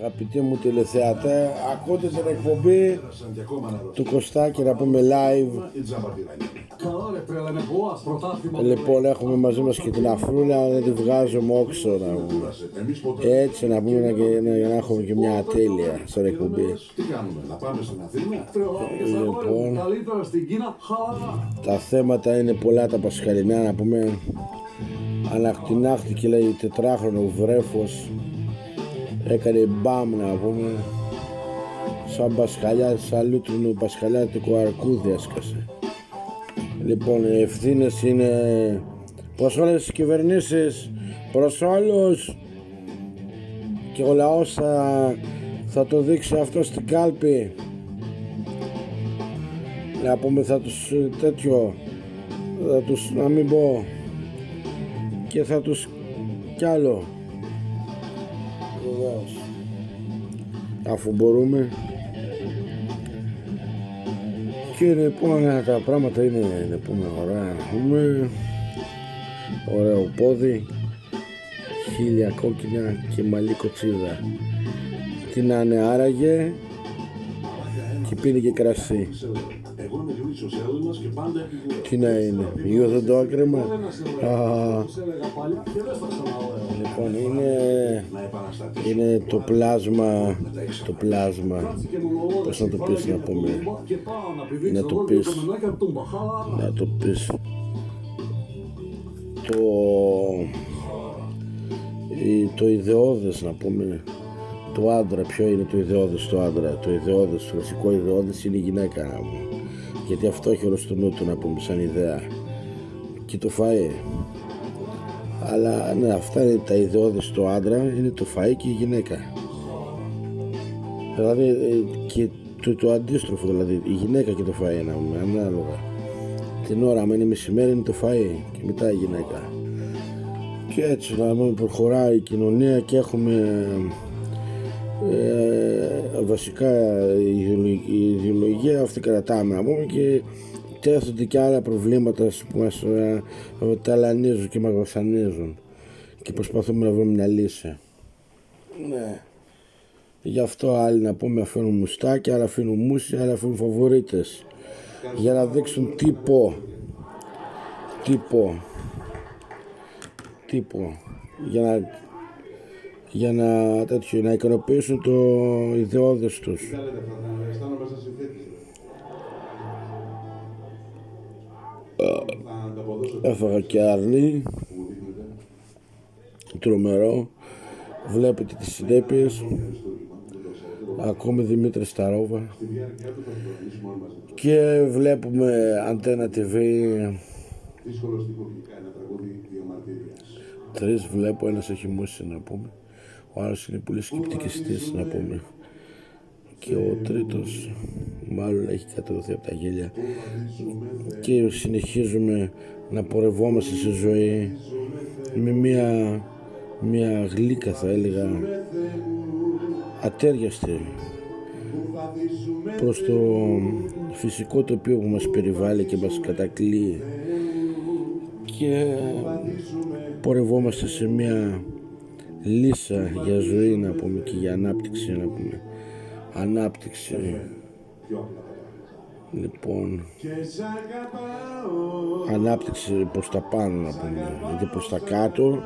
Αγαπητοί μου τηλεθεατέ, ακούτε την εκπομπή του Κωστάκη να πούμε live. Λοιπόν, έχουμε μαζί μας και την Αφρούλα, να τη βγάζουμε όξο να πούμε. Έτσι να πούμε για να έχουμε και μια ατέλεια στην εκπομπή. Λοιπόν, τα θέματα είναι πολλά τα πασχαλινά να πούμε. Ανακτηνάχτηκε λέει τετράχρονο βρέφος. Έκανε μπαμ να πούμε. Σαν πασχαλιά, σαν λούτρινο πασχαλιάτικο αρκούδι έσκασε. Λοιπόν, οι ευθύνες είναι προς όλες τις κυβερνήσεις, προς όλους. Και ο λαός θα το δείξει αυτό στην κάλπη. Να πούμε θα τους θα τους, να μην πω, και θα τους κι άλλο. Βεβαίως. Αφού μπορούμε. Και λοιπόν τα πράγματα είναι πούμε ωραία. Έχουμε ωραίο πόδι, χίλια κόκκινα και μαλλί κοτσίδα. Τι να είναι άραγε. Και πίνει και κρασί. Τι να είναι, νιώθω το άκρεμα. Λοιπόν, είναι το πλάσμα. Πώς να το πεις να πούμε. Να το πεις το ιδεώδες να πούμε. Το άντρα, ποιο είναι το ιδεώδες το άντρα? Το ιδεώδες, το βασικό ιδεώδες είναι η γυναίκα. Γιατί αυτό έχει όλο στο νου του να πούμε σαν ιδέα. Και το φαΐ. Αλλά ναι, αυτά είναι τα ιδεώδες το άντρα, είναι το φαΐ και η γυναίκα. Δηλαδή και το αντίστροφο, δηλαδή η γυναίκα και το φαΐ να πούμε, ανάλογα. Την ώρα άμα είναι μεσημέρι είναι το φαΐ και μετά η γυναίκα. Και έτσι να πούμε προχωράει η κοινωνία και έχουμε βασικά η ιδεολογία αυτή κρατάμε να πούμε, και τέθονται και άλλα προβλήματα που μας ταλανίζουν και μας βασανίζουν και προσπαθούμε να βρούμε μια λύση. Ναι. Γι' αυτό άλλοι να πούμε αφήνουν μουστάκια, άλλοι αφήνουν μουσι, άλλοι αφήνουν φαβορίτες για να δείξουν τύπο για να ικανοποιήσουν το ιδεώδες τους. Έφαγα και αρνί τρομερό. Βλέπετε τις συνέπειες. Ακόμη Δημήτρη Σταρόβα. Και βλέπουμε Αντένα TV. Τρεις βλέπω, ένας έχει μούσει να πούμε. Ο άλλος είναι πολύ σκεπτικιστής να πούμε. Και ο τρίτος μάλλον έχει καταδοθεί από τα γέλια. Και συνεχίζουμε να πορευόμαστε στη ζωή με μια γλύκα, θα έλεγα, ατέριαστη προς το φυσικό τοπίο που μας περιβάλλει και μας κατακλείει. Και πορευόμαστε σε μια λύσα για ζωή να πούμε και για ανάπτυξη να πούμε. Ανάπτυξη. Λοιπόν, ανάπτυξη προς τα πάνω να πούμε, γιατί προς τα κάτω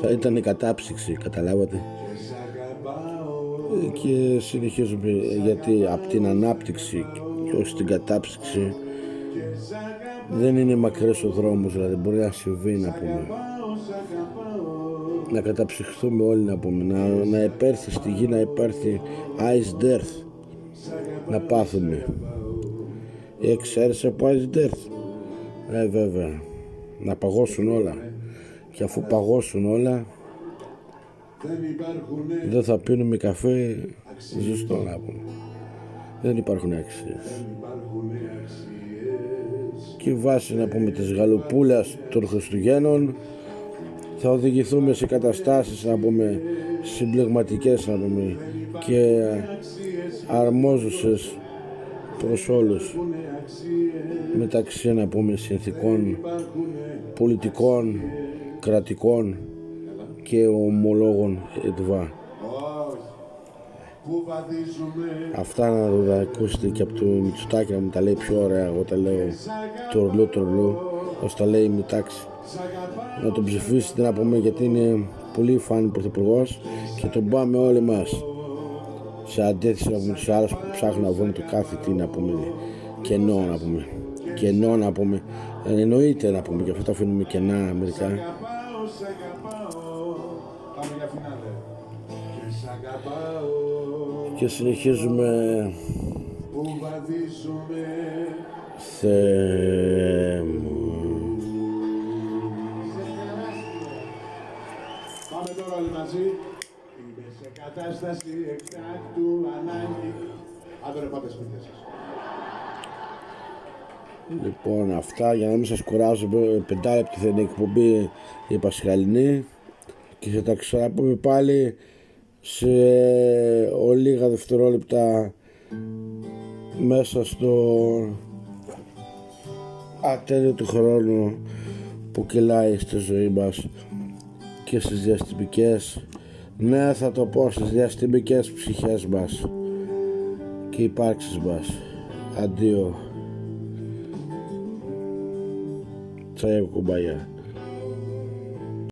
θα ήταν η κατάψυξη, καταλάβατε. Και συνεχίζουμε, γιατί από την ανάπτυξη ως την κατάψυξη δεν είναι μακρύς ο δρόμος, δηλαδή μπορεί να συμβεί να πούμε. Να καταψυχθούμε όλοι να πούμε, να επέρθει στη γη, να υπάρχει ice death, να πάθουμε. Ξέρεις από ice death? Βέβαια, να παγώσουν όλα. Και αφού παγώσουν όλα δεν θα πίνουμε καφέ ζεστό να πούμε. Δεν υπάρχουν αξίες. Και βάσει να πούμε της γαλοπούλας των Χριστουγέννων θα οδηγηθούμε σε καταστάσεις να πούμε συμπλεγματικές να πούμε και αρμόζουσες προς όλους, μεταξύ να πούμε συνθηκών πολιτικών, κρατικών και ομολόγων ΕΤΒΑ. Αυτά να τα ακούσετε και από το Μητσοτάκη να μου τα λέει πιο ωραία. Εγώ τα λέω τορλού, όσο τα λέει η Μητάξη. Να τον ψηφίσετε, να πούμε, γιατί είναι πολύ φαν πρωθυπουργός και τον πάμε όλοι μας. Σε αντίθεση με τους άλλους που ψάχνουν να βρουν το κάθε τι, να πούμε, κενό να πούμε, εννοείται να πούμε, και αυτό τα αφήνουμε κενά μερικά. Και συνεχίζουμε. Θεέ μου. Πάμε τώρα όλοι μαζί. Είμαι σε κατάσταση εκτάκτου ανάγκη. Άντε ρε, πάτε σπίτια σας. Λοιπόν, αυτά για να μην σας κουράζω. 5 λεπτή θα είναι η εκπομπή η Πασχαλινή και θα τα ξαναπούμε πάλι σε λίγα δευτερόλεπτα μέσα στο ατέλειο του χρόνου που κυλάει στη ζωή μας και στις διαστημικές, ναι, θα το πω, στις διαστημικές ψυχές μας και υπάρξεις μας. Αντίο. Τσάια κουμπάγια.